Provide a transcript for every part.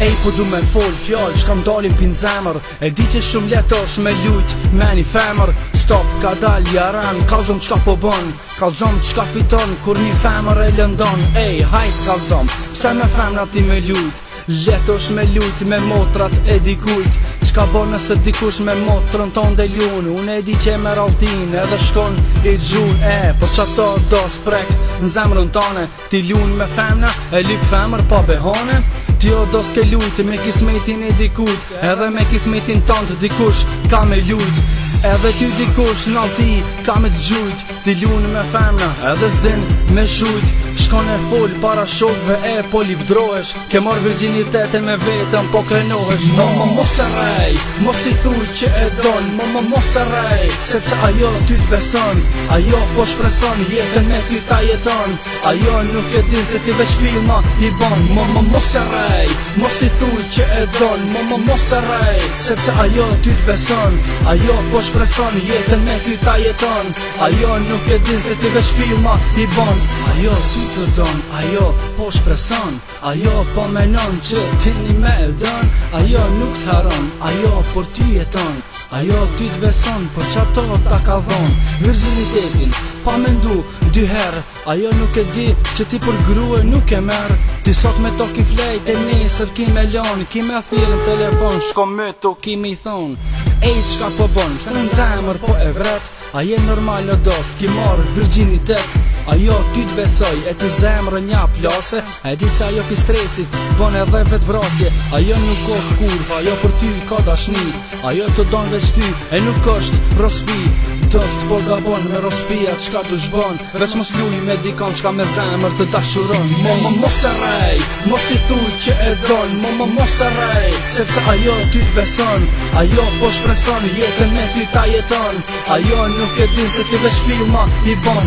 Ej, po du me fol fjall, shkam dalin pin zemër. E di që shumë letosh me lujt me një femër. Stop, ka dal jaran, kalzom qka po bon, kalzom qka fiton, kur një femër e lëndon. Ej, hajt kalzom, pse me femna ti me lujt, letosh me lujt me motrat e dikujt. Qka bon nëse dikush me motrën ton dhe ljun, unë e di që e mer altin edhe shkon i gjun. Po qato do sprek në zemrën tone, ti ljun me femna e lip femër pa behone. Ti o do s'ke lujt me kismetin e dikujt, edhe me kismetin ton të dikush ka me lujt. Edhe ty dikush në alti ka me t'gjujt, ti ljun me femna edhe s'din me shujt. Shkon e fol para shokve e po livdrohesh, ke mor virginitetin me vetën po krenohesh. Mos e rej, mos i thuj që e don, mos e rej, sepse ajo ty t'beson, ajo po shpreson, jetën me ty ta jeton. Ajo nuk e din se ti veç filma i bon. Mos e rej, mos i thuj që e don, mos e rej, sepse ajo ty t'beson, ajo po shpreson, jetën me ty ta jeton. Ajo nuk e din se ti veç filma i bon. Ajo ty të don, ajo po shpreson, ajo po menon që ti një me e don. Ajo nuk t'haron, ajo por ty jeton, ajo ty t'beson, por qato ta ka dhon virginitetin pa mendu dy herë. Ajo nuk e di që ti për grue nuk e merë. Ti sot me to ki flejt e nesër ki me lon, ki me thirë në telefon, shko me to ki me i thon. Ej, qka po bon, pse në zemër po e vret, a je normal o dos, ki marë virginitet. Ajo ty t'besoj, e ti zemrë nja plase, e di se ajo ki stresit, bon edhe vet vrasje. Ajo nuk është kurva, ajo për ty ka dashni, ajo të don veç ty, e nuk është rospi. Dost po gabon me rospia qka du shbon, veç mos luj me dikon qka me zemër të dashuron. Mos e rej, mos i thuj që e don, mos e rej, sepse ajo ty t'beson, ajo po shpreson, jetën me ty ta jeton. Ajo nuk e din se ti veç filma i bon.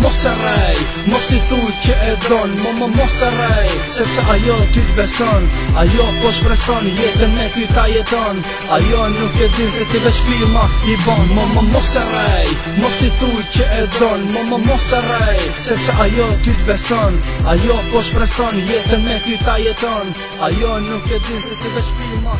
Mos e rej, mos i thuj që e don, mos e rej, sepse ajo ty t'beson, ajo po shpreson, jetën me ty ta jeton. Ajo nuk e din se ti veç filma i bon. Mos e rej, mos i thuj që e don, mos e rej, sepse ajo ty t'beson, ajo po shpreson, jetën me ty ta jeton. Ajo nuk e din se ti veç filma